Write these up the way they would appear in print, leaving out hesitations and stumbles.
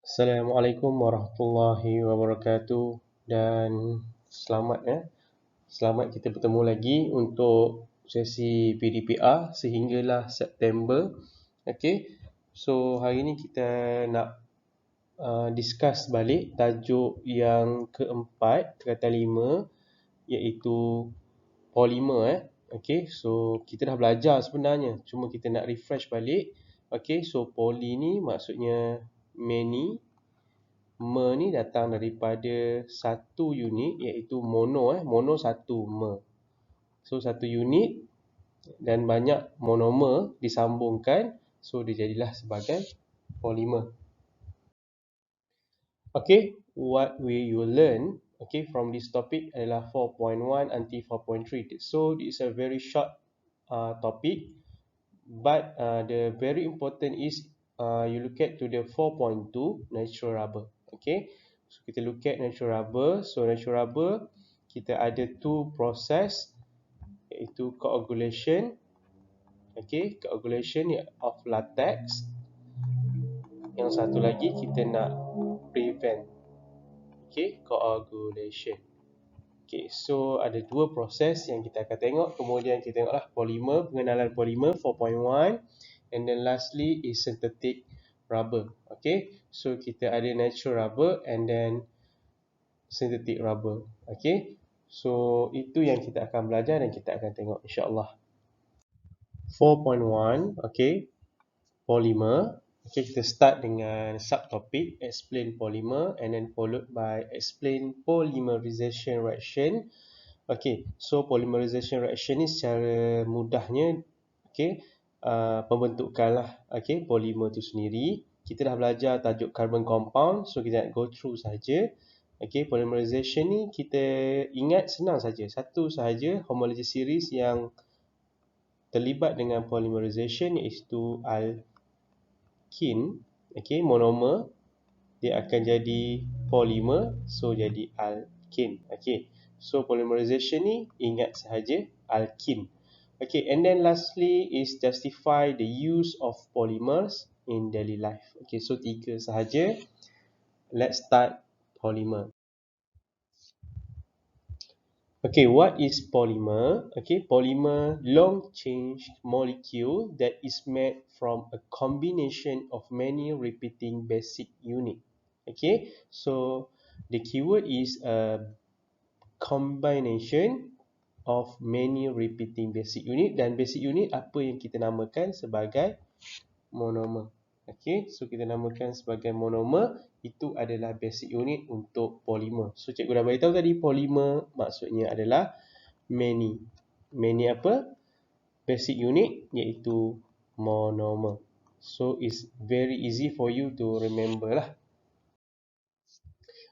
Assalamualaikum warahmatullahi wabarakatuh dan selamat Selamat kita bertemu lagi untuk sesi PDPR sehinggalah September. Okey. So hari ni kita nak discuss balik tajuk yang keempat tingkatan 5 iaitu polimer Okey. So kita dah belajar sebenarnya, cuma kita nak refresh balik. Okey. So poly ni maksudnya many. Me ni datang daripada satu unit iaitu mono mono satu me. So satu unit dan banyak monomer disambungkan, so dia jadilah sebagai polimer. Okay, what we will learn from this topic adalah 4.1 until 4.3. So it's a very short topic, but the very important is you look at to the 4.2 natural rubber. Okay, so kita look at natural rubber. So natural rubber kita ada two process iaitu coagulation. Okay, coagulation of latex. Yang satu lagi kita nak prevent. Okay, coagulation. Okay, so ada dua proses yang kita akan tengok. Kemudian kita tengoklah polimer, pengenalan polimer 4.1, and then lastly is synthetic rubber. Okay, so kita ada natural rubber and then synthetic rubber. Okay, so itu yang kita akan belajar dan kita akan tengok insya-Allah. 4.1, okay, polymer. Okay, kita start dengan subtopic explain polymer and then followed by explain polymerization reaction. Okay, so polymerization reaction ni secara mudahnya, okay, pembentukan lah, okay, polimer tu sendiri. Kita dah belajar tajuk carbon compound, so kita nak go through saja. Okay, polymerization ni kita ingat senang saja, satu sahaja homology series yang terlibat dengan polymerization iaitu alkene. Okay, monomer dia akan jadi polimer, so jadi alkene. Okay, so polymerization ni ingat sahaja alkene. Okay, and then lastly is justify the use of polymers in daily life. Okay, so tiga sahaja. Let's start polymer. Okay, what is polymer? Okay, polymer long chain molecule that is made from a combination of many repeating basic unit. Okay, so the keyword is a combination of many repeating basic unit, dan basic unit apa yang kita namakan sebagai monomer. Okay, so kita namakan sebagai monomer, itu adalah basic unit untuk polimer. So cikgu dah beritahu tadi polimer maksudnya adalah many. Many apa? Basic unit iaitu monomer. So it's very easy for you to remember lah.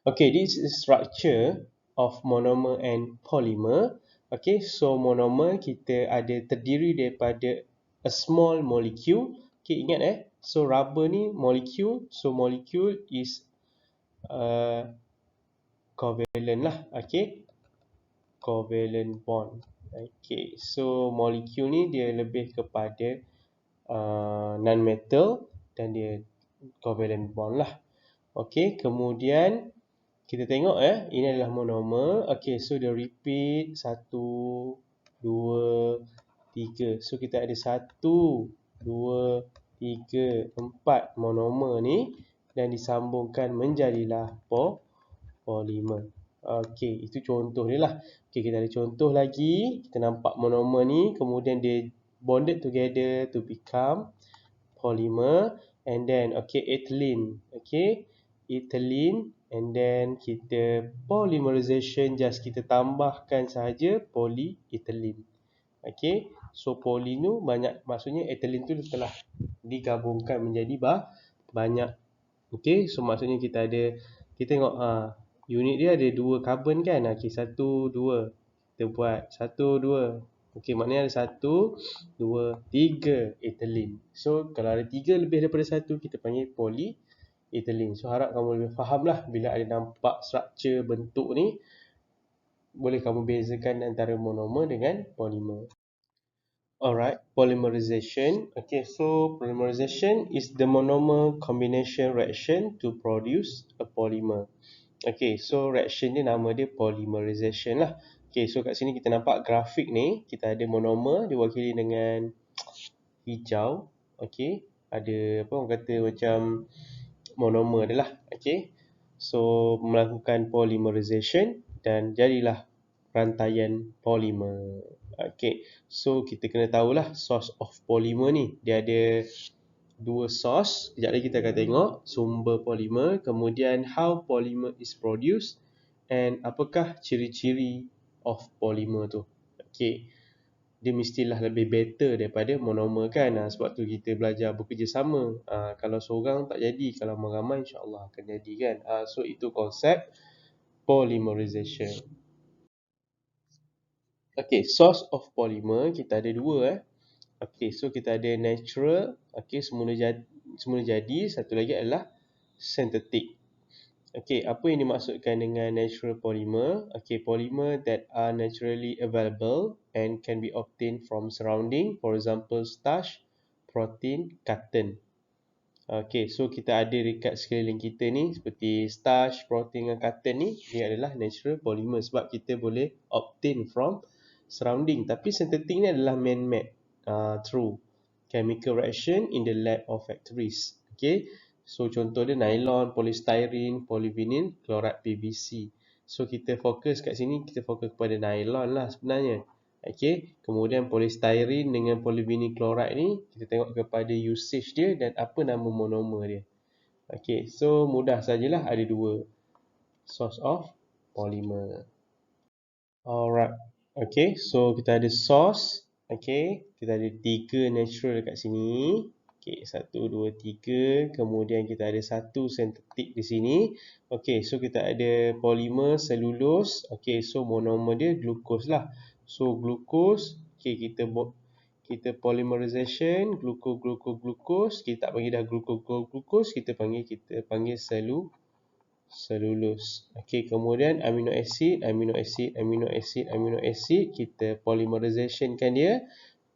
Okay, this is structure of monomer and polymer. Okay, so monomer kita ada terdiri daripada a small molecule. Okay, ingat so rubber ni molecule, so molecule is covalent lah. Okay, covalent bond. Okay, so molecule ni dia lebih kepada non-metal dan dia covalent bond lah. Okay, kemudian kita tengok ini adalah monomer. Okay, so dia repeat 1, 2, 3. So kita ada 1, 2, 3, 4 monomer ni dan disambungkan menjadilah polimer. Okay, itu contoh dia lah. Okay, kita ada contoh lagi. Kita nampak monomer ni kemudian dia bonded together to become polymer, and then okay, ethylene. Okay, ethylene, and then kita polymerization, just kita tambahkan sahaja polyethylene. Okay, so poly tu banyak, maksudnya ethylene tu telah digabungkan menjadi banyak. Okay, so maksudnya kita ada, kita tengok unit dia ada 2 carbon kan. Okay, 1, 2, kita buat 1, 2. Okay, maknanya ada 1, 2, 3 ethylene. So kalau ada 3 lebih daripada 1, kita panggil polyethylene. So harap kamu lebih faham lah bila ada nampak structure bentuk ni, boleh kamu bezakan antara monomer dengan polimer. Alright, polymerization. Okay, so polymerization is the monomer combination reaction to produce a polymer. Okay, so reaction dia nama dia polymerization lah. Okay, so kat sini kita nampak grafik ni, kita ada monomer diwakili dengan hijau. Okay, ada apa orang kata macam monomer dia lah. Okay, so melakukan polymerization dan jadilah rantaian polimer. Okay, so kita kena tahulah source of polymer ni. Dia ada dua source. Sekejap lagi kita akan tengok sumber polimer, kemudian how polymer is produced and apakah ciri-ciri of polymer tu. Okay, dia mestilah lebih better daripada monomer kan. Sebab tu kita belajar bekerjasama. Kalau seorang tak jadi, kalau ramai insyaAllah akan jadi kan. So itu konsep polymerization. Okay, source of polymer kita ada dua Okay, so kita ada natural, okay, semula jadi, satu lagi adalah synthetic. Okay, apa yang dimaksudkan dengan natural polymer? Okay, polymer that are naturally available and can be obtained from surrounding, for example, starch, protein, cotton. Okay, so kita ada dekat sekeliling kita ni seperti starch, protein dan cotton ni, dia adalah natural polymer sebab kita boleh obtain from surrounding. Tapi synthetic ni adalah man-made through chemical reaction in the lab or factories. Okay, so contoh dia nylon, polystyrene, polyvinyl chloride PVC. So kita fokus kat sini, kita fokus kepada nylon lah sebenarnya. Okay, kemudian polystyrene dengan polyvinyl chloride ni kita tengok kepada usage dia dan apa nama monomer dia. Okay, so mudah sajalah ada dua source of polymer. Alright, okay, so kita ada source. Okay, kita ada 3 natural dekat sini. Okay, 1, 2, 3. Kemudian kita ada 1 synthetic di sini. Okay, so kita ada polymer selulose. Okay, so monomer dia glucose lah. So glucose, okay, kita polymerization, glucose. Kita tak panggil dah glucose, kita panggil selulose. Okey, kemudian amino acid, kita polymerization kan dia.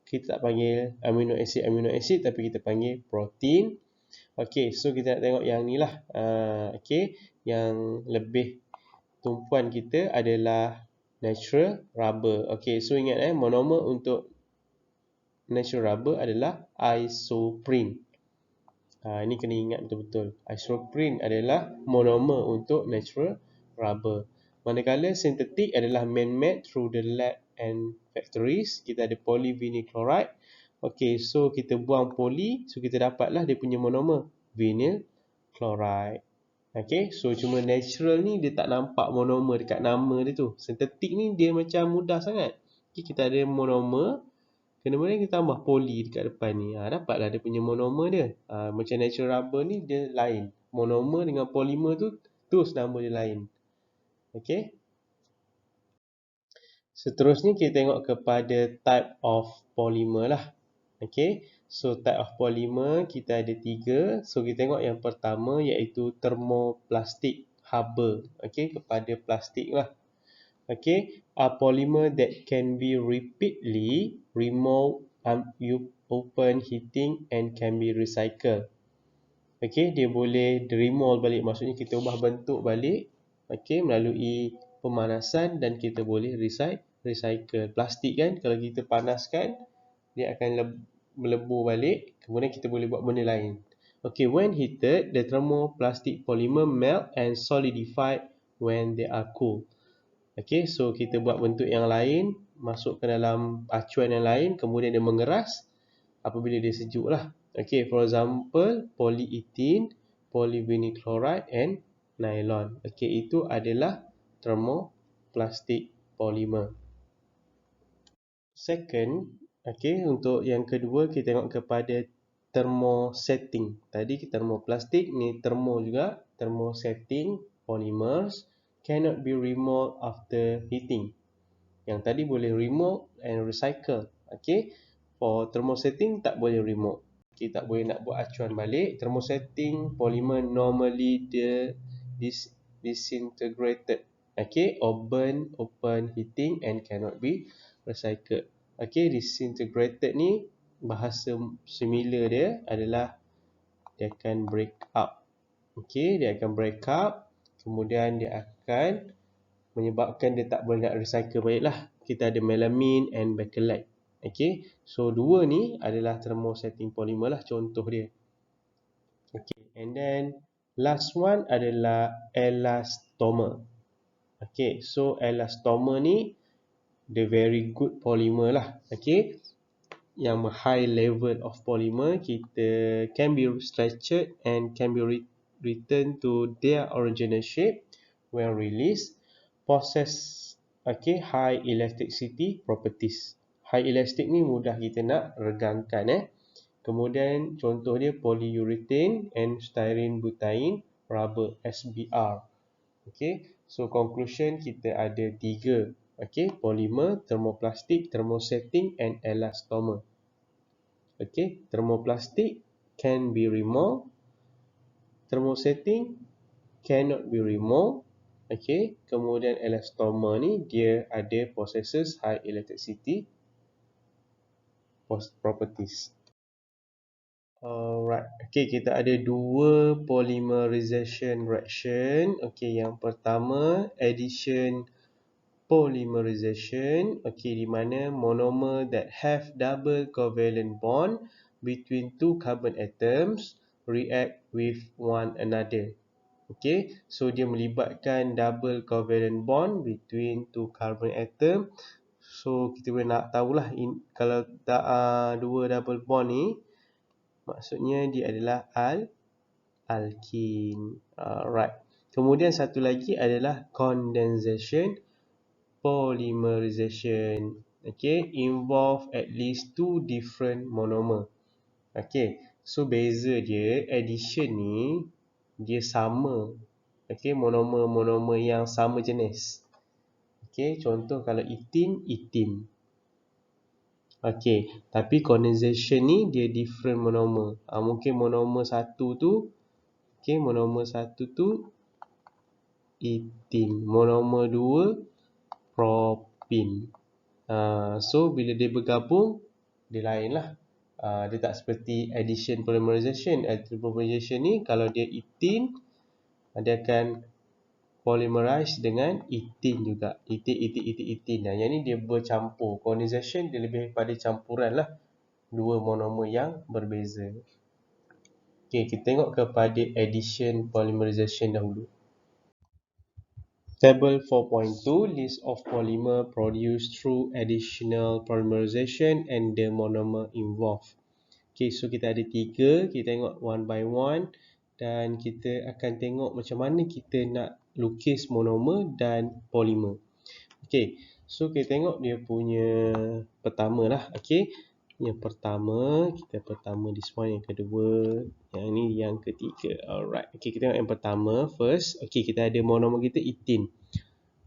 Kita tak panggil amino acid tapi kita panggil protein. Okey, so kita nak tengok yang ni lah. Okey, yang lebih tumpuan kita adalah natural rubber. Okey, so ingat monomer untuk natural rubber adalah isoprene. Ini kena ingat betul-betul. Isoprene adalah monomer untuk natural rubber. Manakala synthetic adalah man-made through the lab and factories. Kita ada polyvinyl chloride. Okay, so kita buang poly, so kita dapatlah dia punya monomer, vinyl chloride. Okay, so cuma natural ni dia tak nampak monomer dekat nama dia tu. Synthetic ni dia macam mudah sangat. Okay, kita ada monomer. Kemudian kita tambah poly dekat depan ni. Dapatlah dia punya monomer dia. Macam natural rubber ni dia lain. Monomer dengan polymer tu terus nama dia lain. Okay. Seterusnya kita tengok kepada type of polymer lah. Okay. So type of polymer kita ada 3. So kita tengok yang pertama iaitu thermoplastic harbor. Okay. Kepada plastik lah. Okay, a polymer that can be repeatedly removed, open, heating and can be recycled. Okay, dia boleh remove balik, maksudnya kita ubah bentuk balik. Okay, melalui pemanasan dan kita boleh recycle. Plastik kan, kalau kita panaskan, dia akan melebur balik. Kemudian kita boleh buat benda lain. Okay, when heated, the thermoplastic polymer melt and solidify when they are cool. Okay, so kita buat bentuk yang lain, masuk ke dalam acuan yang lain, kemudian dia mengeras apabila dia sejuk lah. Okay, for example, polyethylene, polyvinyl chloride and nylon. Okay, itu adalah thermoplastic polymer. Second, okay, untuk yang kedua kita tengok kepada thermosetting. Tadi thermoplastic, ni thermo juga, thermosetting polymers cannot be removed after heating. Yang tadi boleh remove and recycle. Okay. For thermosetting tak boleh remove. Okay, tak boleh nak buat acuan balik. Thermosetting polymer normally disintegrated. Okay. Or burn, open, heating and cannot be recycled. Okay, disintegrated ni bahasa similar dia adalah dia akan break up. Okay, dia akan break up, kemudian dia akan menyebabkan dia tak boleh nak recycle balik lah. Kita ada melamine and bakelite. Okay, so dua ni adalah thermosetting polymer lah, contoh dia. Okay, and then last one adalah elastomer. Okay, so elastomer ni the very good polymer lah. Okay, yang high level of polymer, kita can be stretched and can be returned to their original shape when released. Possess high elasticity properties. High elastic ni mudah kita nak regangkan. Kemudian contoh dia polyurethane and styrene butane rubber SBR. Okay, so conclusion kita ada 3. Okay, polymer, thermoplastic, thermosetting and elastomer. Okay, thermoplastic can be removed, thermosetting cannot be removed. Okay, kemudian elastomer ni dia ada possesses high elasticity properties. Alright, okay, kita ada 2 polymerization reaction. Okay, yang pertama addition polymerization. Okay, di mana monomer that have double covalent bond between two carbon atoms react with one another. Okay, so dia melibatkan double covalent bond between two carbon atom. So kita boleh nak tahulah kalau dua double bond ni maksudnya dia adalah alkene. Right. Kemudian satu lagi adalah condensation polymerization. Okay, involve at least 2 different monomer. Okay, so beza dia addition ni dia sama. Okay, monomer yang sama jenis. Okay, contoh kalau ethene. Okay, tapi condensation ni dia different monomer. Mungkin monomer satu tu ethene. Monomer 2 propene. So bila dia bergabung dia lain lah. Dia tak seperti addition polymerization. Addition polymerization ni kalau dia ethene dia akan polymerize dengan ethene juga. Ethene. Yang ni dia bercampur. Condensation dia lebih pada campuran lah. 2 monomer yang berbeza. Okay, kita tengok kepada addition polymerization dahulu. Table 4.2 list of polymer produced through additional polymerization and the monomer involved. Okay, so kita ada 3. Kita tengok one by one. Dan kita akan tengok macam mana kita nak lukis monomer dan polimer. Okay, so kita tengok dia punya pertama lah. Okay, yang pertama, kita pertama this one, yang kedua, yang ni yang ketiga. Alright, okay, kita tengok yang pertama first. Okay, kita ada monomer kita ethene.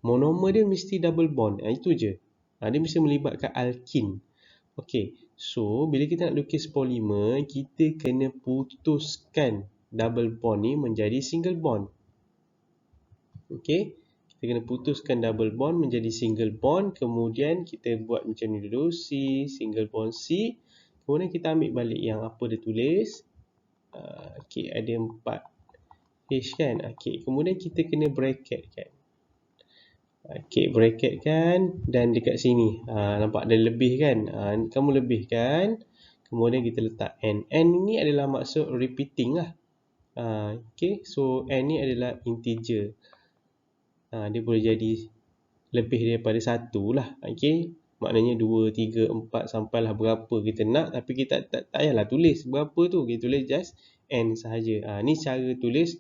Monomer dia mesti double bond. Itu je. Dia mesti melibatkan alkene. Okay, so bila kita nak lukis polimer, kita kena putuskan double bond ni menjadi single bond. Okay, kita kena putuskan double bond menjadi single bond. Kemudian kita buat macam ni dulu, C, single bond C. Kemudian kita ambil balik yang apa dia tulis. Okay, ada 4 H kan. Okay, kemudian kita kena bracket kan. Okay, bracket kan. Dan dekat sini nampak ada lebih kan. Kamu lebihkan. Kemudian kita letak N. N ni adalah maksud repeating lah. Okay, so N ni adalah integer. Dia boleh jadi lebih daripada 1 lah. Okay, maknanya 2, 3, 4 sampailah berapa kita nak. Tapi kita tak payahlah tulis berapa tu. Kita tulis just N sahaja. Ni cara tulis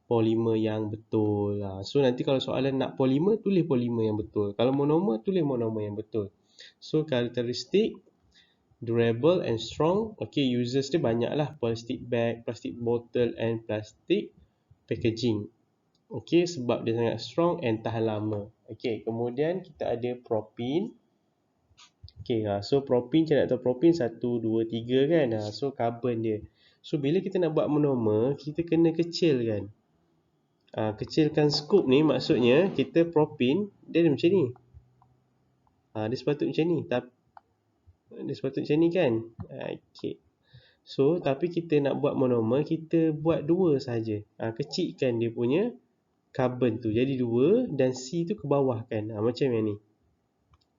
polimer yang betul. So nanti kalau soalan nak polimer, tulis polimer yang betul. Kalau monomer, tulis monomer yang betul. So karakteristik durable and strong. Okay, uses dia banyak lah. Plastic bag, plastic bottle and plastic packaging. Okay, sebab dia sangat strong and tahan lama. Okay, kemudian kita ada propene. Okay, so propene, saya nak tahu propene 1, 2, 3 kan. So carbon dia. So bila kita nak buat monomer, kita kena kecilkan. Kecilkan skop ni maksudnya kita propene dia macam ni. Dia sepatutnya macam ni. Dia sepatutnya macam ni kan. Okay. So, tapi kita nak buat monomer, kita buat dua saja. Kecilkan dia punya carbon tu. Jadi dua dan C tu ke bawah kan. Macam yang ni.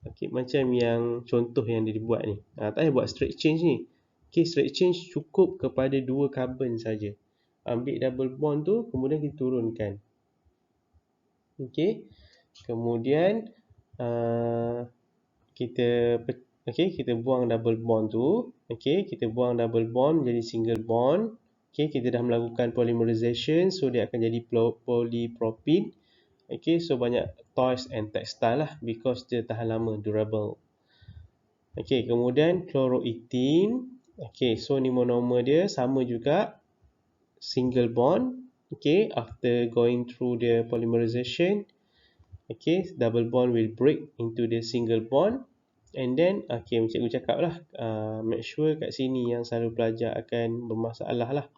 Okay, macam yang contoh yang dia buat ni. Tak payah buat straight change ni. Okay, straight change cukup kepada dua carbon saja. Ambil double bond tu, kemudian kita turunkan. Okay, kemudian kita buang double bond tu. Okay, kita buang double bond menjadi single bond. Okay, kita dah melakukan polymerization, so dia akan jadi polypropene. Okay, so banyak toys and textile lah because dia tahan lama, durable. Okay, kemudian chloroethene. Okay, so ni monomer dia sama juga, single bond. Okay, after going through the polymerization, okay, double bond will break into the single bond. And then, okay, cikgu cakap lah, make sure kat sini yang selalu pelajar akan bermasalah lah.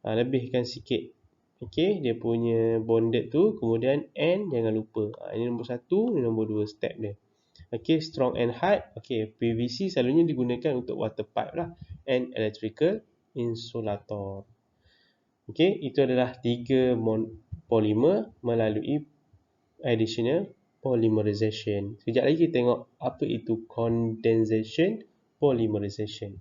Lebihkan sikit. Okay, dia punya bonded tu, kemudian N jangan lupa. Ini nombor 1, ini nombor 2 step dia. Okay, strong and hard. Okay, PVC selalunya digunakan untuk water pipe lah. And electrical insulator. Okay, itu adalah 3 polimer melalui additional polymerization. Sekejap lagi kita tengok apa itu condensation polymerization.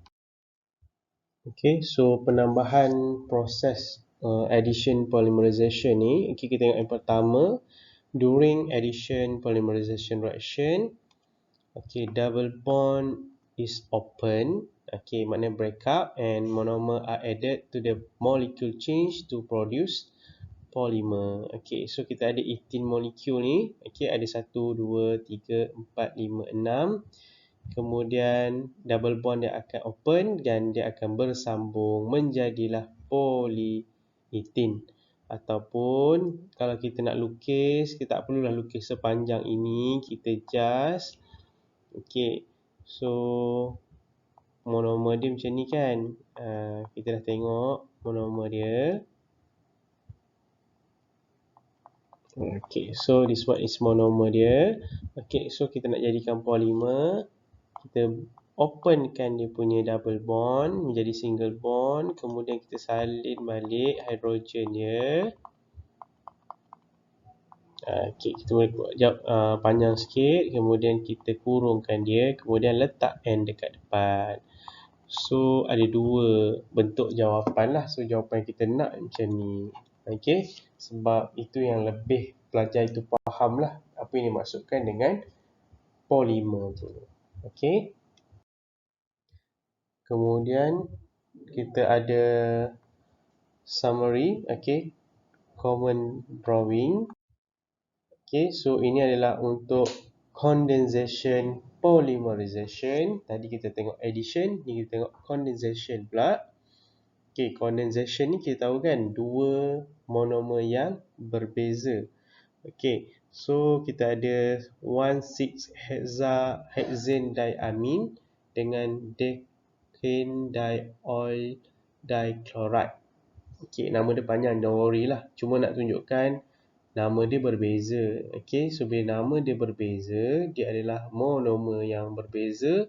Okay, so penambahan proses addition polymerization ni, okay, kita tengok yang pertama, during addition polymerization reaction, okay, double bond is open, okay, maknanya break up and monomer are added to the molecule change to produce polymer. Okay, so kita ada 18 molekul ni, okay, ada 1, 2, 3, 4, 5, 6. Kemudian double bond dia akan open dan dia akan bersambung menjadilah polyethene. Ataupun kalau kita nak lukis, kita tak perlulah lukis sepanjang ini, kita just okay, so monomer dia macam ni kan. Kita dah tengok monomer dia. Okay, so this one is monomer dia. Okay, so kita nak jadikan polimer, kita openkan dia punya double bond menjadi single bond, kemudian kita salin balik hidrogen dia. Okay, kita boleh buat panjang sikit, kemudian kita kurungkan dia, kemudian letak N dekat depan. So ada dua bentuk jawapan lah. So jawapan kita nak macam ni. Okay, sebab itu yang lebih pelajar itu faham lah apa yang dimaksudkan dengan polimer tu. Okay, kemudian kita ada summary. Okay, common drawing. Okay, so ini adalah untuk condensation polymerization. Tadi kita tengok addition, ni kita tengok condensation pula. Okay, condensation ni kita tahu kan, dua monomer yang berbeza. Okay, so kita ada 1,6-hexane diamine dengan decane-diol dichloride. Okay, nama dia panjang, don't worry lah. Cuma nak tunjukkan nama dia berbeza. Okay, so bila nama dia berbeza, dia adalah monomer yang berbeza.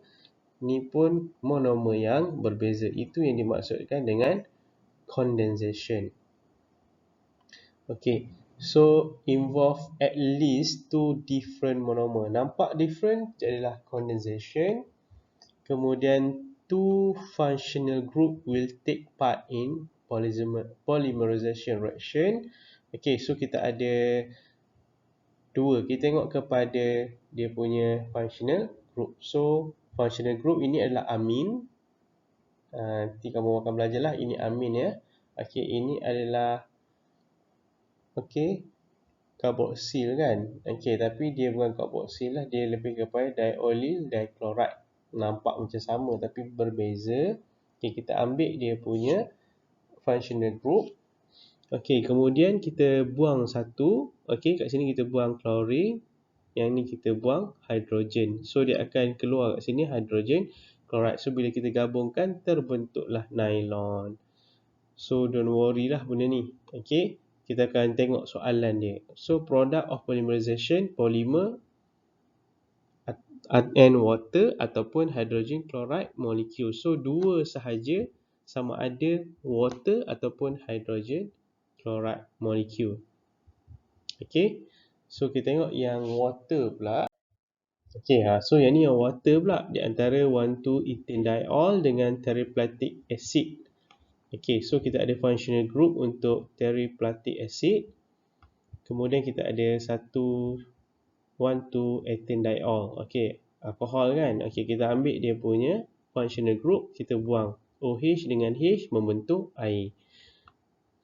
Ni pun monomer yang berbeza. Itu yang dimaksudkan dengan condensation. Okay, so involve at least 2 different monomer. Nampak different, dia adalah condensation. Kemudian 2 functional group will take part in polymerization reaction. Okay, so kita ada dua. Kita tengok kepada dia punya functional group. So functional group ini adalah amin. Nanti kamu akan belajar lah, ini amin ya. Okay, ini adalah okay, karboksil kan. Okay, tapi dia bukan karboksil lah, dia lebih kepada diolil dichloride. Nampak macam sama tapi berbeza. Okay, kita ambil dia punya functional group. Okay, kemudian kita buang satu. Okay, kat sini kita buang chlorine. Yang ni kita buang hidrogen. So dia akan keluar kat sini hidrogen chloride. So bila kita gabungkan, terbentuklah nylon. So don't worry lah benda ni. Okay, kita akan tengok soalan dia. So product of polymerization, polymer and water ataupun hydrogen chloride molecule. So dua sahaja, sama ada water ataupun hydrogen chloride molecule. Okey. So kita tengok yang water pula. Okey, so yang ni yang water pula, di antara 1,2-ethanediol dengan tereplatic acid. Okey, so kita ada functional group untuk tereplatic acid. Kemudian kita ada 1,2-ethanediol. Okey, alkohol kan. Okey, kita ambil dia punya functional group, kita buang OH dengan H membentuk air.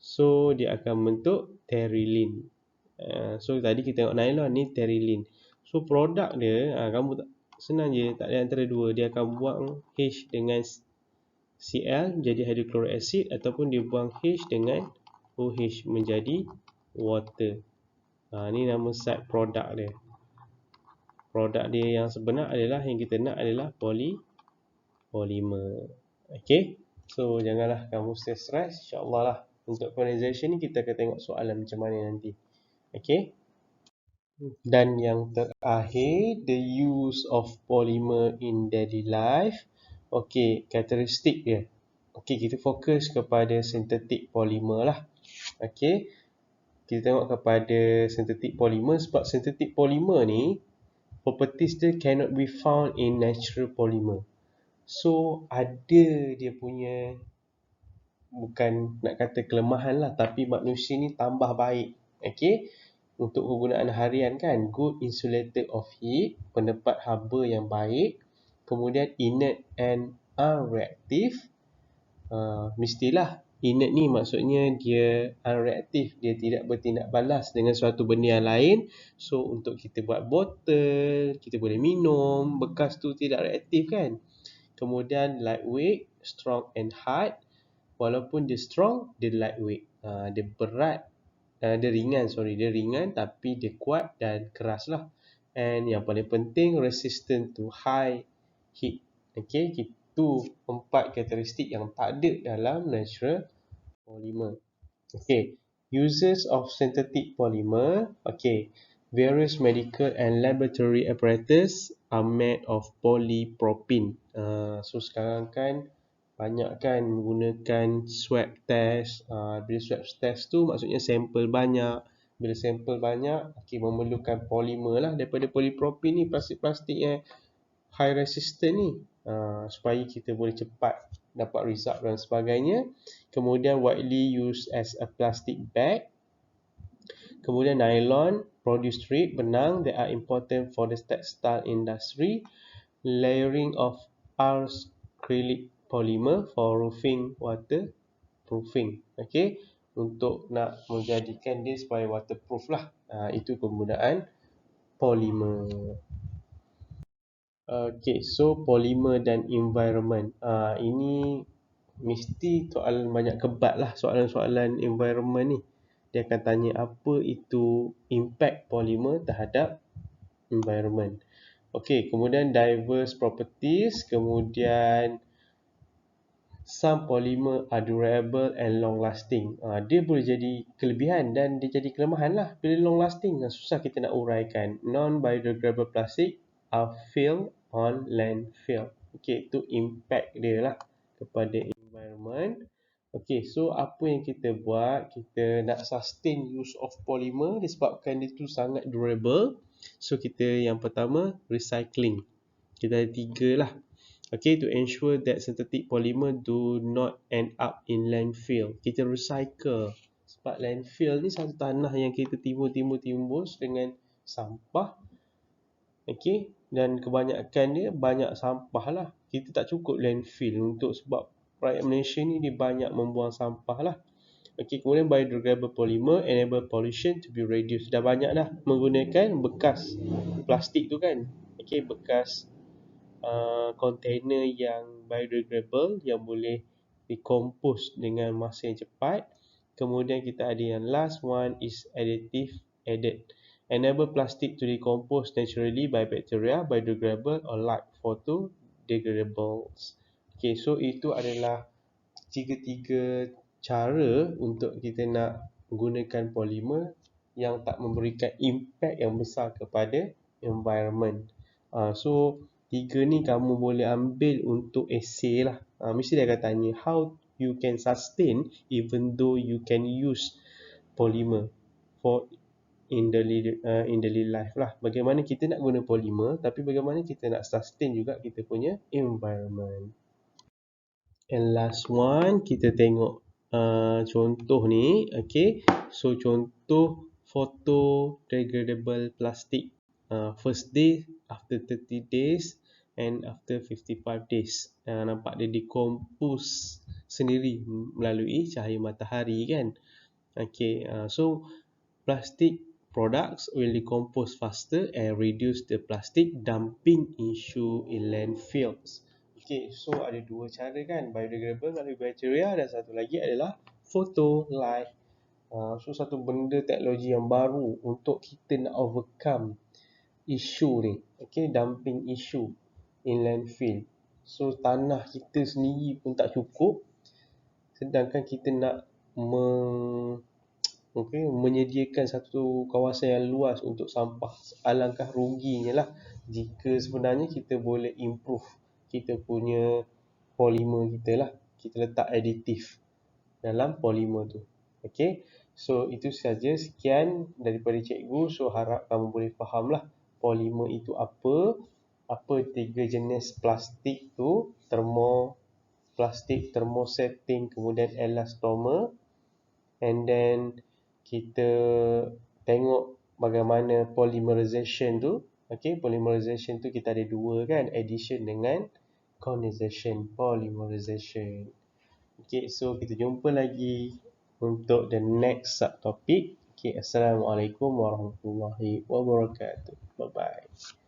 So dia akan membentuk terilin. So tadi kita tengok nylon ni terilin. So produk dia, kamu senang je, tak ada antara dua. Dia akan buang H dengan Cl menjadi hydrochloric acid, ataupun dia buang H dengan OH menjadi water. Ni nama side produk dia. Produk dia yang sebenar adalah, yang kita nak adalah polimer. Okay, so janganlah kamu stress, insyaAllah lah. Untuk conversation ni kita akan tengok soalan macam mana nanti. Okay. Dan yang terakhir, the use of polymer in daily life. Okey, karakteristik dia. Okey, kita fokus kepada synthetic polymer lah. Okey, kita tengok kepada synthetic polymer, sebab synthetic polymer ni properties dia cannot be found in natural polymer. So ada dia punya, bukan nak kata kelemahan lah, tapi manusia ni tambah baik. Okey, untuk penggunaan harian kan, good insulator of heat, pendapat haba yang baik, kemudian inert and unreactive. Mestilah inert ni maksudnya dia unreactive, dia tidak bertindak balas dengan suatu benda yang lain. So untuk kita buat botol, kita boleh minum, bekas tu tidak reaktif kan. Kemudian lightweight, strong and hard. Walaupun dia strong, dia lightweight. Dia berat, dia ringan tapi dia kuat dan keras lah. And yang paling penting, resistant to high heat. Okay, itu 4 karakteristik yang tak ada dalam natural polymer. Okay, uses of synthetic polymer. Okay, various medical and laboratory apparatus are made of polypropylene. So sekarang kan banyak kan menggunakan swab test. Bila swab test tu maksudnya sampel banyak. Bila sampel banyak, memerlukan polimer lah daripada polypropylene ni, plastik-plastik yang high resistant ni, supaya kita boleh cepat dapat result dan sebagainya. Kemudian widely used as a plastic bag. Kemudian nylon, produce strip, benang, they are important for the textile industry. Layering of acrylic polymer for roofing, waterproofing. Okay, untuk nak menjadikan dia supaya waterproof lah. Itu penggunaan polymer. Okay, so polymer dan environment. Ini mesti soalan banyak kebat lah, soalan-soalan environment ni. Dia akan tanya apa itu impact polymer terhadap environment. Okay, kemudian diverse properties, kemudian some polymer are durable and long lasting. Dia boleh jadi kelebihan dan dia jadi kelemahan lah. Bila long lasting, susah kita nak uraikan. Non-biodegradable plastic are filled on landfill. Okay, itu impact dia lah kepada environment. Okay, so apa yang kita buat, kita nak sustain use of polymer disebabkan dia tu sangat durable. So kita yang pertama, recycling. Kita ada 3 lah. Okay, to ensure that synthetic polymer do not end up in landfill. Kita recycle. Sebab landfill ni satu tanah yang kita timbus dengan sampah. Okay, dan kebanyakan dia banyak sampah lah. Kita tak cukup landfill untuk, sebab rakyat Malaysia ni dia banyak membuang sampah lah. Okay, kemudian biodegradable polymer enable pollution to be reduced. Dah banyak dah menggunakan bekas plastik tu kan. Okay, bekas container yang biodegradable yang boleh decompose dengan masa yang cepat. Kemudian kita ada yang last one is additive added. Enable plastic to decompose naturally by bacteria, biodegradable or like photodegradables. Okay, so itu adalah 3 cara untuk kita nak menggunakan polymer yang tak memberikan impact yang besar kepada environment. So 3 ni kamu boleh ambil untuk essay lah. Mesti dia akan tanya how you can sustain even though you can use polymer for in daily life lah. Bagaimana kita nak guna polymer tapi bagaimana kita nak sustain juga kita punya environment. And last one, kita tengok contoh ni. Okay, so contoh photodegradable plastic. First day, after 30 days and after 55 days. Nampak dia decompose sendiri melalui cahaya matahari kan. Okay, so plastic products will decompose faster and reduce the plastic dumping issue in landfills. Okay, so ada dua cara kan, biodegradable melalui bacteria dan satu lagi adalah photo light. So satu benda teknologi yang baru untuk kita nak overcome isu ni, okay, dumping issue in landfill. So tanah kita sendiri pun tak cukup, sedangkan kita nak menyediakan satu kawasan yang luas untuk sampah. Alangkah ruginya lah jika sebenarnya kita boleh improve kita punya polymer kita lah. Kita letak aditif dalam polymer tu. Okay, so itu saja, sekian daripada cikgu. So harap kamu boleh faham lah polymer itu apa 3 jenis plastik tu, plastik thermosetting, kemudian elastomer, and then kita tengok bagaimana polymerization tu. Okay, polymerization tu kita ada dua kan, addition dengan condensation polymerization. Okay, so kita jumpa lagi untuk the next subtopic. Okay, Assalamualaikum warahmatullahi wabarakatuh. Bye bye.